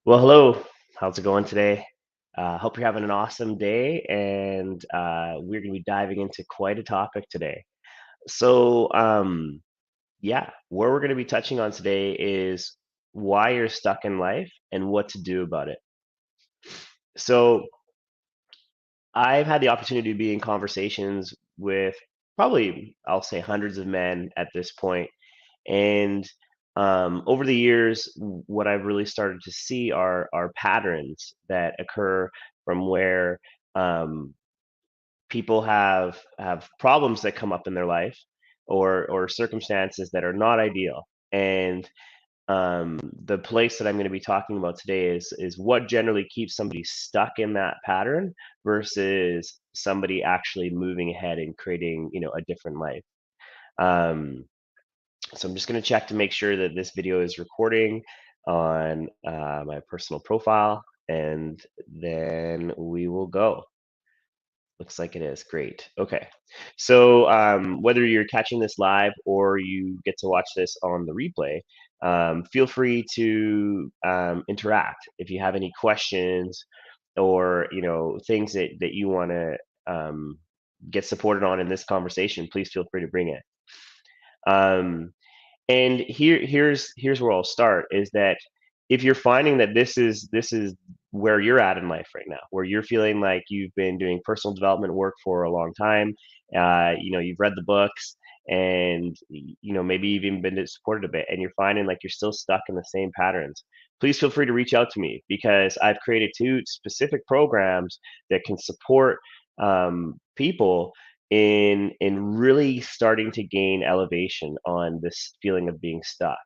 Well, hello. How's it going today? Hope you're having an awesome day, and we're going to be diving into quite a topic today. So, yeah, where we're going to be touching on today is why you're stuck in life and what to do about it. So, I've had the opportunity to be in conversations with probably, I'll say, hundreds of men at this point. And over the years, what I've really started to see are patterns that occur from where um, people have problems that come up in their life or circumstances that are not ideal. And the place that I'm going to be talking about today is what generally keeps somebody stuck in that pattern versus somebody actually moving ahead and creating, a different life. Um, so I'm just going to check to make sure that this video is recording on my personal profile, and then we will go. Looks like it is. Great. Okay. So whether you're catching this live or you get to watch this on the replay, feel free to interact. If you have any questions or things that you want to get supported on in this conversation, please feel free to bring it. Um, and here's where I'll start is that if you're finding that this is where you're at in life right now, where you're feeling like you've been doing personal development work for a long time, you've read the books and maybe you've even been supported a bit, and you're finding like you're still stuck in the same patterns, please feel free to reach out to me because I've created two specific programs that can support people in really starting to gain elevation on this feeling of being stuck.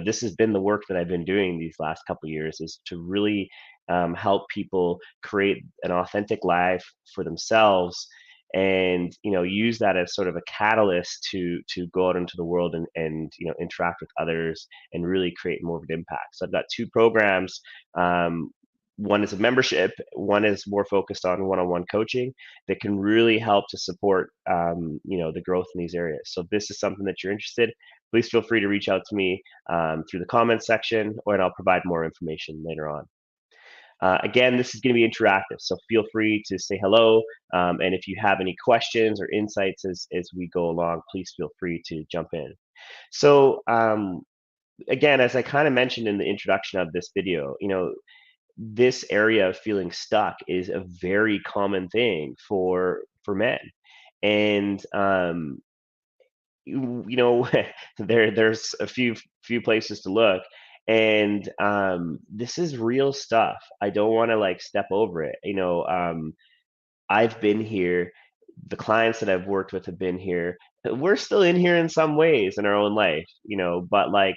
This has been the work that I've been doing these last couple of years is to really help people create an authentic life for themselves and use that as sort of a catalyst to go out into the world and interact with others and really create more of an impact. So I've got two programs. One is a membership, one is more focused on one-on-one coaching that can really help to support the growth in these areas. So if this is something that you're interested, please feel free to reach out to me through the comments section, or and I'll provide more information later on. Again, this is going to be interactive, so feel free to say hello. And if you have any questions or insights as we go along, please feel free to jump in. So again, as I kind of mentioned in the introduction of this video, this area of feeling stuck is a very common thing for men. And there's a few places to look, and this is real stuff. I don't want to like step over it. I've been here. The clients that I've worked with have been here. We're still in here in some ways in our own life, but like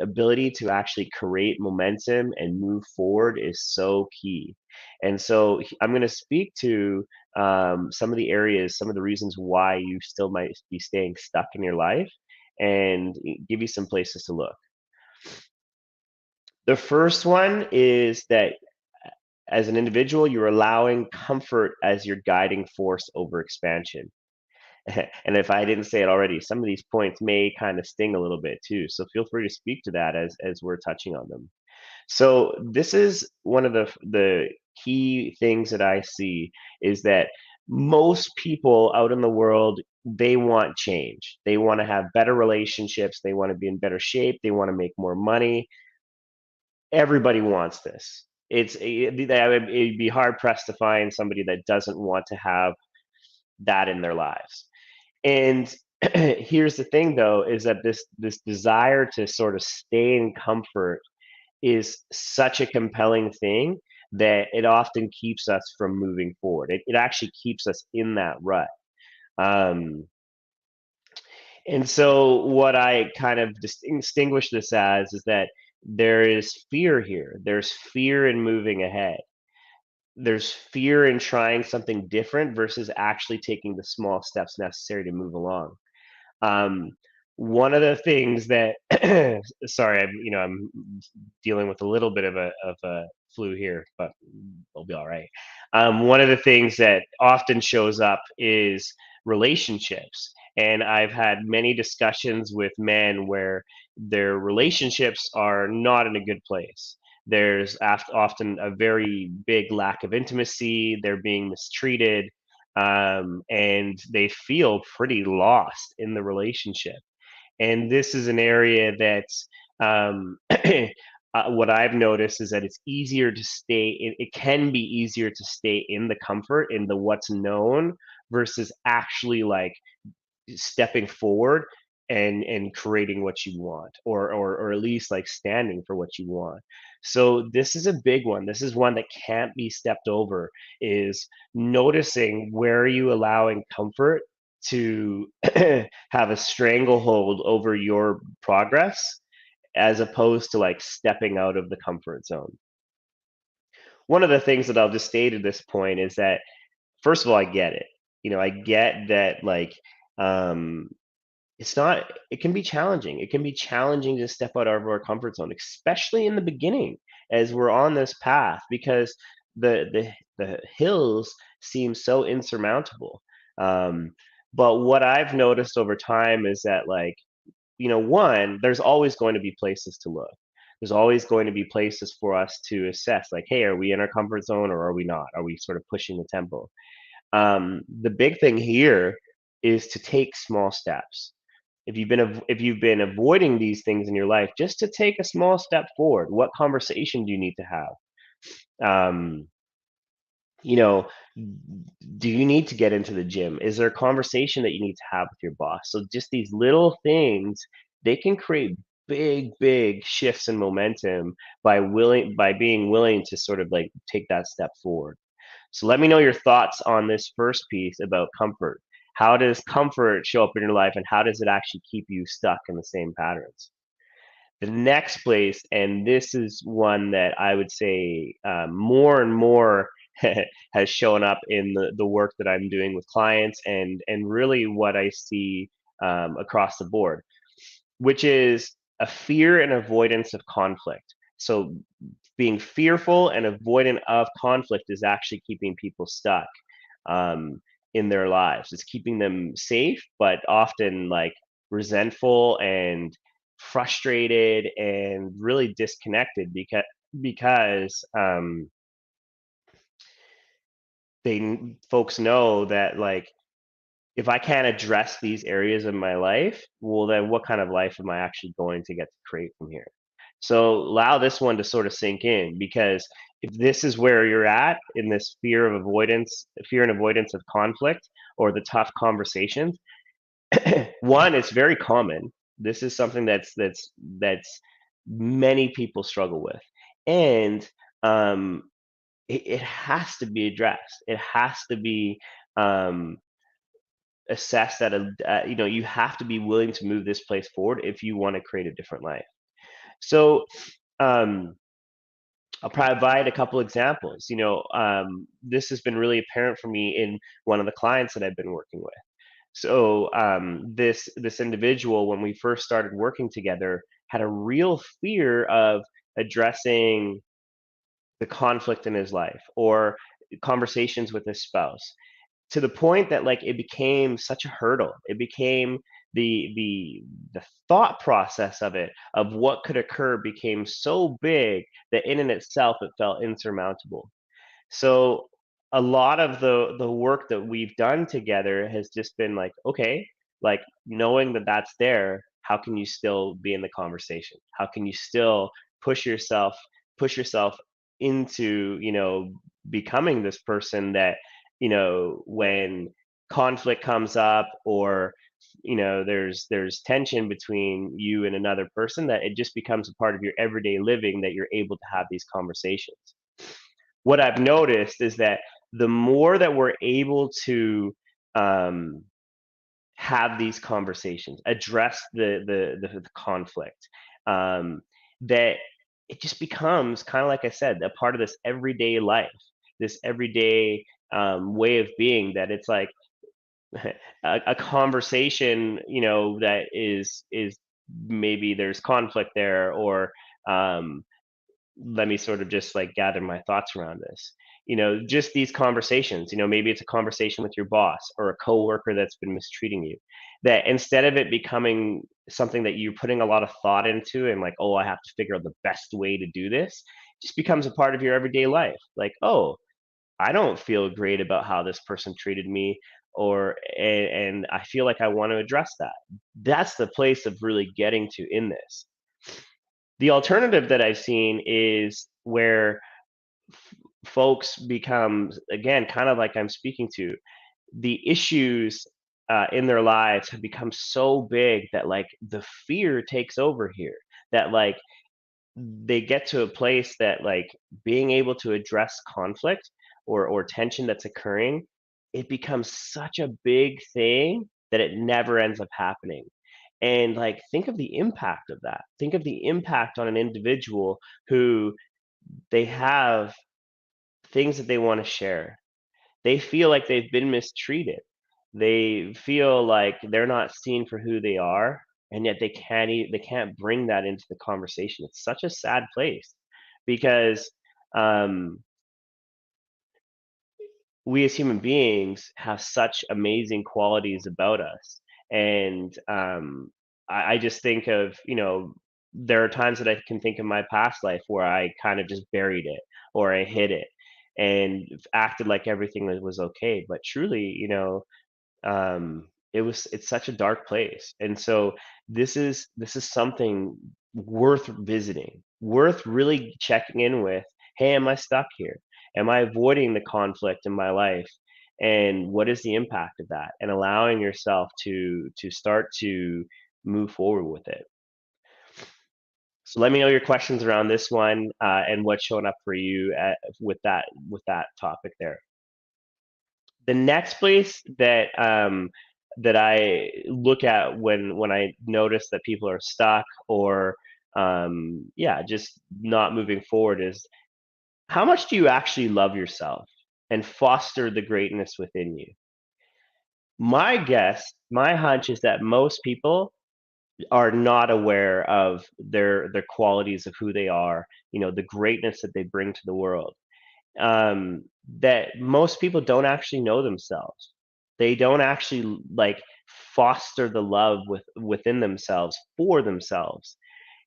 ability to actually create momentum and move forward is so key. And so I'm going to speak to some of the areas, some of the reasons why you still might be staying stuck in your life, and give you some places to look. The first one is that as an individual, you're allowing comfort as your guiding force over expansion. And if I didn't say it already, some of these points may kind of sting a little bit too. So feel free to speak to that as we're touching on them. So this is one of the key things that I see is that most people out in the world, they want change. They want to have better relationships. They want to be in better shape. They want to make more money. Everybody wants this. It'd be hard pressed to find somebody that doesn't want to have that in their lives. And here's the thing though, is that this desire to sort of stay in comfort is such a compelling thing that it often keeps us from moving forward. It actually keeps us in that rut. Um, and so what I kind of distinguish this as is that there is fear here. There's fear in moving ahead. There's fear in trying something different versus actually taking the small steps necessary to move along. Um, One of the things that sorry, I'm dealing with a little bit of a flu here, but we'll be all right. One of the things that often shows up is relationships. And I've had many discussions with men where their relationships are not in a good place. There's often a very big lack of intimacy. They're being mistreated, and they feel pretty lost in the relationship. And this is an area that's what I've noticed is that it's easier to stay in, it can be easier to stay in the comfort, in the what's known, versus actually like stepping forward and creating what you want, or at least like standing for what you want. So this is a big one. This is one that can't be stepped over, is noticing where are you allowing comfort to have a stranglehold over your progress, as opposed to like stepping out of the comfort zone. One of the things that I'll just state at this point is that, first of all, I get it. I get that, like, um it's not it can be challenging. It can be challenging to step out of our comfort zone, especially in the beginning as we're on this path, because the hills seem so insurmountable. Um, but what I've noticed over time is that, like, one, there's always going to be places to look. There's always going to be places for us to assess, like, hey, are we in our comfort zone or are we not? Are we sort of pushing the tempo? The big thing here is to take small steps. If you've been avoiding these things in your life, just to take a small step forward. What conversation do you need to have? Um, you know, do you need to get into the gym? Is there a conversation that you need to have with your boss? So just these little things, they can create big shifts in momentum by being willing to sort of like take that step forward. So let me know your thoughts on this first piece about comfort. How does comfort show up in your life, and how does it actually keep you stuck in the same patterns? The next place, and this is one that I would say more and more has shown up in the work that I'm doing with clients, and really what I see across the board, which is a fear and avoidance of conflict. So being fearful and avoidant of conflict is actually keeping people stuck um, in their lives. It's keeping them safe, but often like resentful and frustrated and really disconnected, because folks know that, like, if I can't address these areas of my life, well, then what kind of life am I actually going to get to create from here? So allow this one to sort of sink in, because if this is where you're at in this fear and avoidance of conflict or the tough conversations, one, it's very common. This is something that's many people struggle with, and um, it has to be addressed. It has to be um, assessed at you have to be willing to move this place forward if you want to create a different life. So um, I'll provide a couple examples. This has been really apparent for me in one of the clients that I've been working with. So this individual, when we first started working together, had a real fear of addressing the conflict in his life or conversations with his spouse, to the point that, like, it became such a hurdle. It became the thought process of it, of what could occur, became so big that in and itself it felt insurmountable. So a lot of the work that we've done together has just been like, okay, like, knowing that that's there, how can you still be in the conversation? How can you still push yourself push yourself into, becoming this person that, when conflict comes up, or there's tension between you and another person, that it just becomes a part of your everyday living, that you're able to have these conversations. What I've noticed is that the more that we're able to um, have these conversations, address the conflict, um, that it just becomes kind of, like I said, a part of this everyday life, this everyday way of being. That it's like a conversation, that is maybe there's conflict there, or um, let me sort of just like gather my thoughts around this. just these conversations. Maybe it's a conversation with your boss or a coworker that's been mistreating you, that instead of it becoming something that you're putting a lot of thought into and like, oh, I have to figure out the best way to do this, just becomes a part of your everyday life. Like, oh, I don't feel great about how this person treated me, and I feel like I want to address that. That's the place of really getting to in this. The alternative that I've seen is where folks become, again, kind of like I'm speaking to, the issues in their lives have become so big that like the fear takes over here. That like they get to a place that like being able to address conflict or tension that's occurring, it becomes such a big thing that it never ends up happening. And like think of the impact of that. Think of the impact on an individual who they have things that they want to share. They feel like they've been mistreated. They feel like they're not seen for who they are, and yet they can't bring that into the conversation. It's such a sad place because um, we as human beings have such amazing qualities about us, and I just think of there are times that I can think of my past life where I kind of just buried it or I hid it and acted like everything was okay, but truly, it's such a dark place. And so this is something worth visiting, worth really checking in with. Hey, am I stuck here? Am I avoiding the conflict in my life? And what is the impact of that? And allowing yourself to start to move forward with it. So let me know your questions around this one, and what's showing up for you with that topic there. The next place that I look at when I notice that people are stuck or yeah, just not moving forward is how much do you actually love yourself and foster the greatness within you? My guess, my hunch is that most people are not aware of their qualities of who they are, the greatness that they bring to the world. That most people don't actually know themselves. They don't actually like foster the love within themselves for themselves.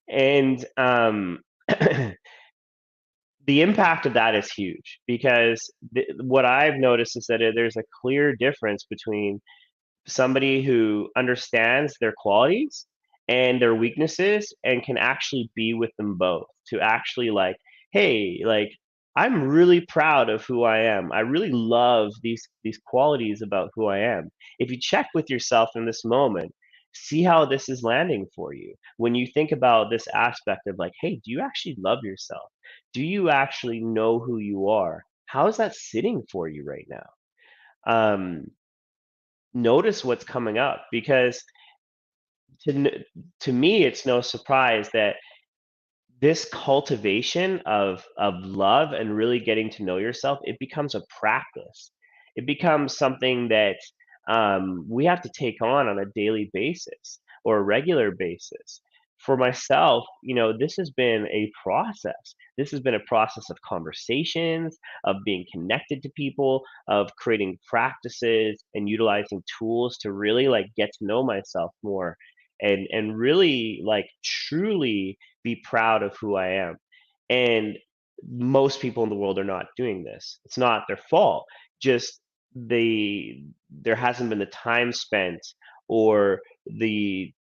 And the impact of that is huge because what I've noticed is that there's a clear difference between somebody who understands their qualities and their weaknesses and can actually be with them both, to actually like, hey, like I'm really proud of who I am. I really love these qualities about who I am. If you check with yourself in this moment, see how this is landing for you. When you think about this aspect of like, hey, do you actually love yourself? Do you actually know who you are? How is that sitting for you right now? Um, Notice what's coming up because to to me it's no surprise that this cultivation of love and really getting to know yourself, it becomes a practice. It becomes something that we have to take on a daily basis or a regular basis. For myself, this has been a process. This has been a process of conversations, of being connected to people, of creating practices and utilizing tools to really like get to know myself more and really like truly be proud of who I am. And most people in the world are not doing this. It's not their fault. Just there hasn't been the time spent or the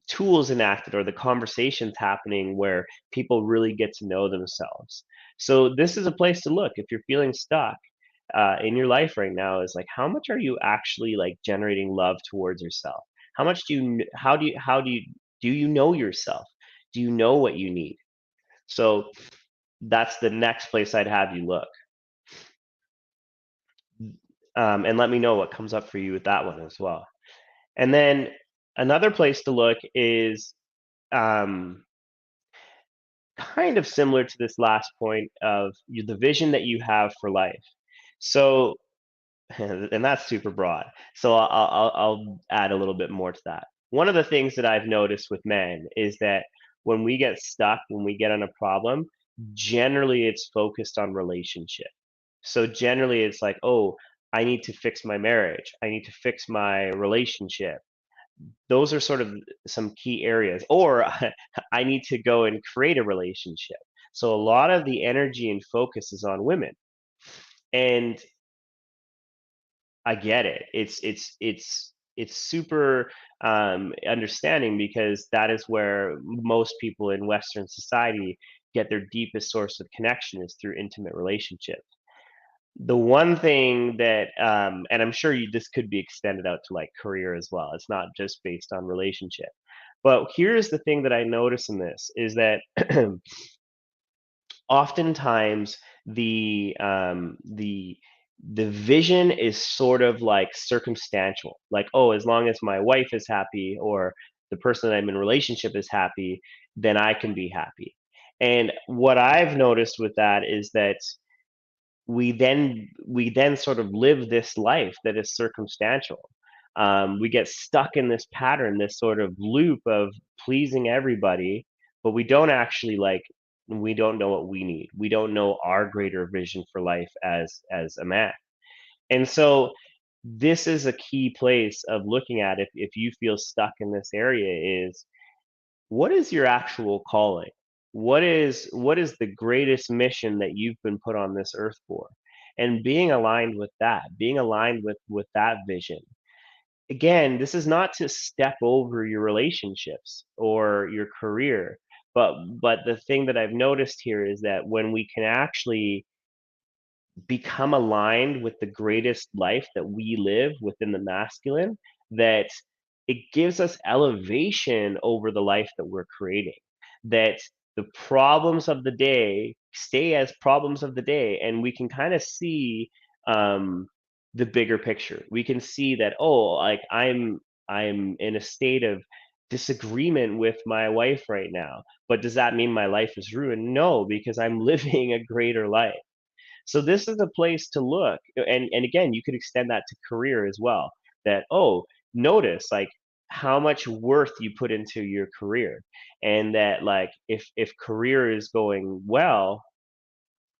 tools enacted or the conversations happening where people really get to know themselves. So this is a place to look if you're feeling stuck in your life right now. Is like how much are you actually like generating love towards yourself? How much do you know yourself? Do you know what you need? So that's the next place I'd have you look. And let me know what comes up for you with that one as well. And then another place to look is um, kind of similar to this last point of the vision that you have for life. So, and that's super broad. So I'll add a little bit more to that. One of the things that I've noticed with men is that when we get stuck, when we get on a problem, generally it's focused on relationship. So generally it's like, oh, I need to fix my marriage, I need to fix my relationship. Those are sort of some key areas. Or I need to go and create a relationship. So a lot of the energy and focus is on women. And I get it. It's super understanding, because that is where most people in Western society get their deepest source of connection, is through intimate relationships. The one thing that, and I'm sure this could be extended out to like career as well. It's not just based on relationship. But here's the thing that I notice in this is that oftentimes the vision is sort of like circumstantial, like, oh, as long as my wife is happy, or the person that I'm in relationship is happy, then I can be happy. And what I've noticed with that is that we then sort of live this life that is circumstantial. We get stuck in this pattern, this sort of loop of pleasing everybody, but we don't actually like, we don't know what we need. We don't know our greater vision for life as a man. And so this is a key place of looking at, if you feel stuck in this area, is what is your actual calling? What is the greatest mission that you've been put on this earth for? And being aligned with that, being aligned with that vision. Again, this is not to step over your relationships or your career, but the thing that I've noticed here is that when we can actually become aligned with the greatest life that we live within the masculine, that it gives us elevation over the life that we're creating. That the problems of the day stay as problems of the day, and we can kind of see um, the bigger picture. We can see that, oh, like I'm in a state of disagreement with my wife right now, but does that mean my life is ruined? No, because I'm living a greater life. So this is a place to look, and again, you could extend that to career as well. That, oh, notice like how much worth you put into your career, and that like if career is going well,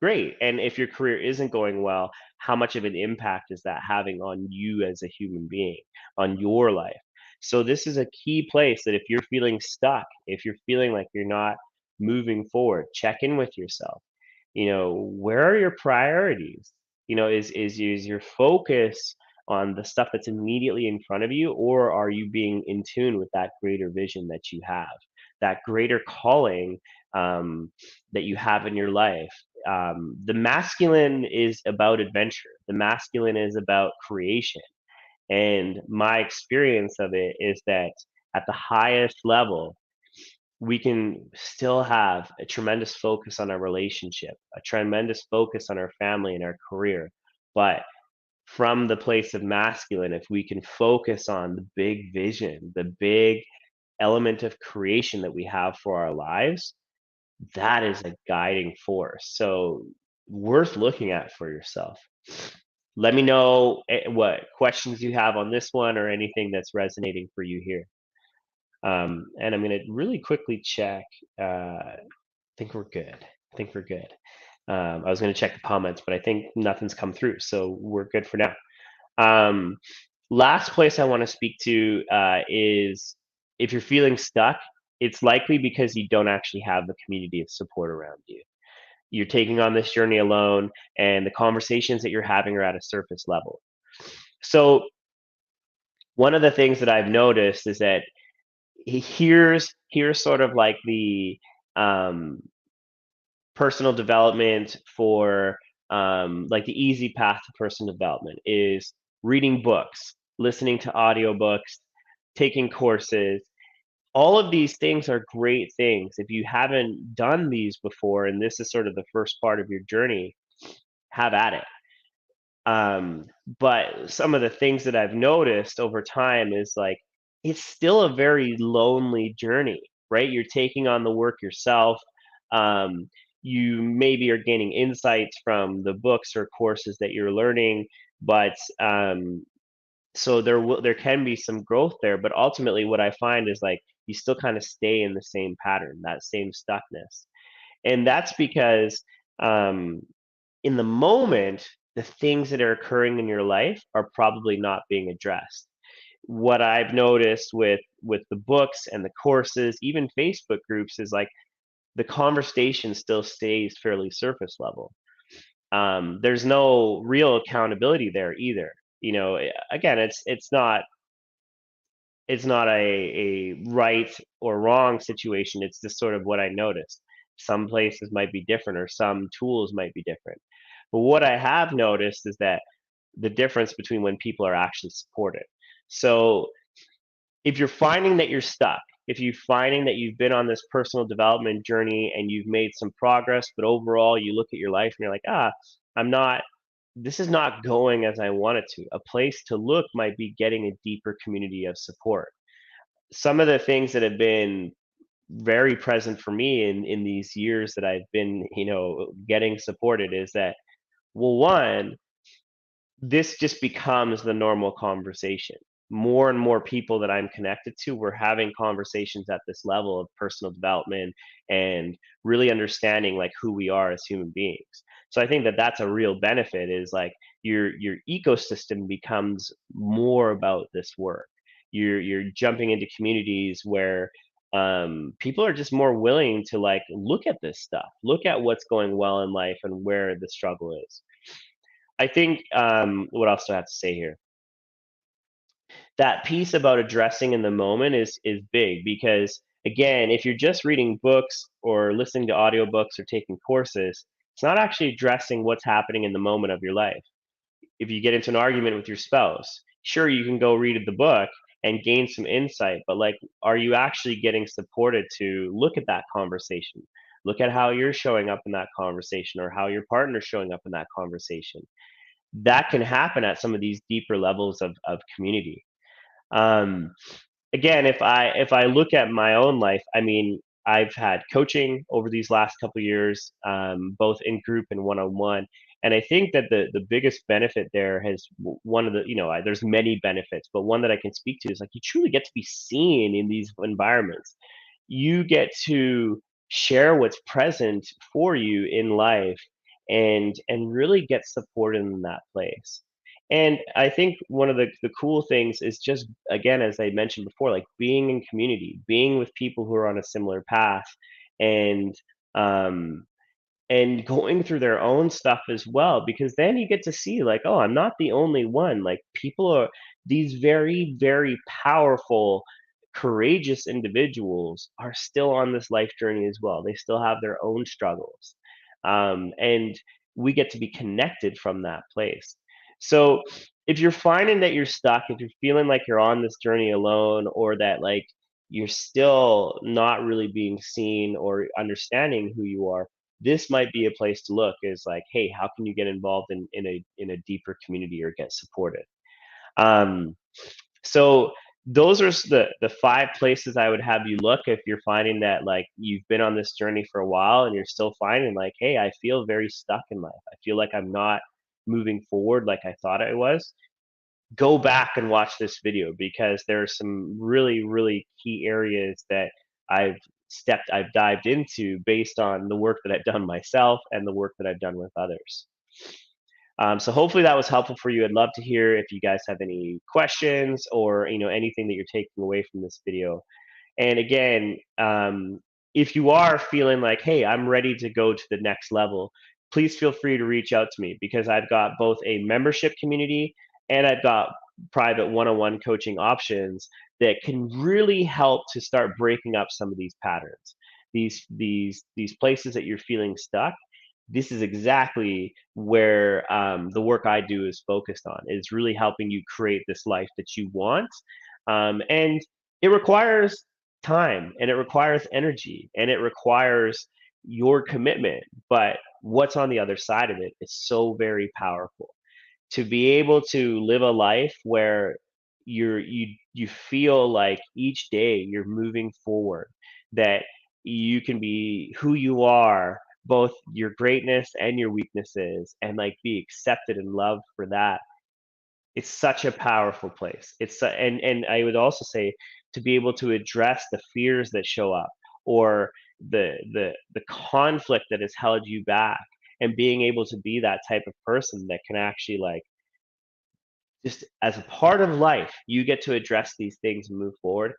great. And if your career isn't going well, how much of an impact is that having on you as a human being, on your life? So this is a key place that if you're feeling stuck, if you're feeling like you're not moving forward, check in with yourself. Where are your priorities? Is your focus on the stuff that's immediately in front of you, or are you being in tune with that greater vision that you have, that greater calling, that you have in your life? The masculine is about adventure. The masculine is about creation. And my experience of it is that at the highest level, we can still have a tremendous focus on our relationship, a tremendous focus on our family and our career. But from the place of masculine, if we can focus on the big vision, the big element of creation that we have for our lives, that is a guiding force. So worth looking at for yourself. Let me know what questions you have on this one, or anything that's resonating for you here. And I'm going to really quickly check. I think we're good. I think we're good. I was going to check the comments, but I think nothing's come through, so we're good for now. Um, Last place I want to speak to is, if you're feeling stuck, it's likely because you don't actually have the community of support around you. You're taking on this journey alone, and the conversations that you're having are at a surface level. So, one of the things that I've noticed is that here's sort of like the um, personal development for, like the easy path to personal development is reading books, listening to audiobooks, taking courses. All of these things are great things. If you haven't done these before, and this is sort of the first part of your journey, have at it. Um, but some of the things that I've noticed over time is like, it's still a very lonely journey, right? You're taking on the work yourself. Um, you maybe are gaining insights from the books or courses that you're learning, but so there can be some growth there. But ultimately, what I find is like you still kind of stay in the same pattern, that same stuckness. And that's because um, in the moment, the things that are occurring in your life are probably not being addressed. What I've noticed with the books and the courses, even Facebook groups, is like the conversation still stays fairly surface level. There's no real accountability there either. Again, it's not a right or wrong situation. It's just sort of what I noticed. Some places might be different, or some tools might be different. But what I have noticed is that the difference between when people are actually supported. So if you're finding that you're stuck, if you're finding that you've been on this personal development journey and you've made some progress, but overall you look at your life and you're like, I'm not, this is not going as I want it to. A place to look might be getting a deeper community of support. Some of the things that have been very present for me in these years that I've been, getting supported is that, well, one, this just becomes the normal conversation. More and more people that I'm connected to, we're having conversations at this level of personal development and really understanding like who we are as human beings. So I think that that's a real benefit, is like your ecosystem becomes more about this work. You're jumping into communities where people are just more willing to like look at this stuff, look at what's going well in life and where the struggle is. I think, what else do I have to say here? That piece about addressing in the moment is big, because again, if you're just reading books or listening to audiobooks or taking courses, it's not actually addressing what's happening in the moment of your life. If you get into an argument with your spouse, sure, you can go read the book and gain some insight, but like, are you actually getting supported to look at that conversation? Look at how you're showing up in that conversation, or how your partner's showing up in that conversation. That can happen at some of these deeper levels of community. Um, Again, if I look at my own life, I mean, I've had coaching over these last couple of years, both in group and one on one, and I think that the biggest benefit there has one of the, there's many benefits, but one that I can speak to is like you truly get to be seen in these environments. You get to share what's present for you in life, and really get supported in that place. And I think one of the cool things is just, again, as I mentioned before, like being in community, being with people who are on a similar path, and um, and going through their own stuff as well, because then you get to see like, oh, I'm not the only one. Like, people are, these very, very powerful, courageous individuals are still on this life journey as well. They still have their own struggles. And we get to be connected from that place. So if you're finding that you're stuck, if you're feeling like you're on this journey alone, or that like you're still not really being seen or understanding who you are, this might be a place to look, is like, hey, how can you get involved in a deeper community or get supported? um, so those are the five places I would have you look if you're finding that like you've been on this journey for a while and you're still finding like, hey, I feel very stuck in life, I feel like I'm not moving forward like I thought I was. Go back and watch this video, because there are some really, really key areas that I've I've dived into based on the work that I've done myself and the work that I've done with others. So hopefully that was helpful for you. I'd love to hear if you guys have any questions, or anything that you're taking away from this video. And again, if you are feeling like, hey, I'm ready to go to the next level, please feel free to reach out to me, because I've got both a membership community and I've got private one-on-one coaching options that can really help to start breaking up some of these patterns. These places that you're feeling stuck, this is exactly where the work I do is focused on, is really helping you create this life that you want. And it requires time, and it requires energy, and it requires your commitment. But what's on the other side of it is so very powerful. To be able to live a life where you feel like each day you're moving forward, that you can be who you are, both your greatness and your weaknesses, and like be accepted and loved for that. It's such a powerful place. And I would also say, to be able to address the fears that show up, or the conflict that has held you back, and being able to be that type of person that can actually, like, just as a part of life, you get to address these things and move forward.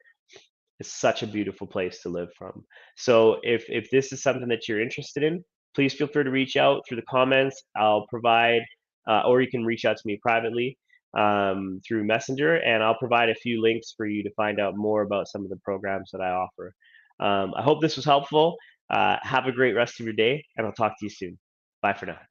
It's such a beautiful place to live from. So if this is something that you're interested in, please feel free to reach out through the comments. I'll provide, or you can reach out to me privately through Messenger, and I'll provide a few links for you to find out more about some of the programs that I offer. I hope this was helpful. Have a great rest of your day, and I'll talk to you soon. Bye for now.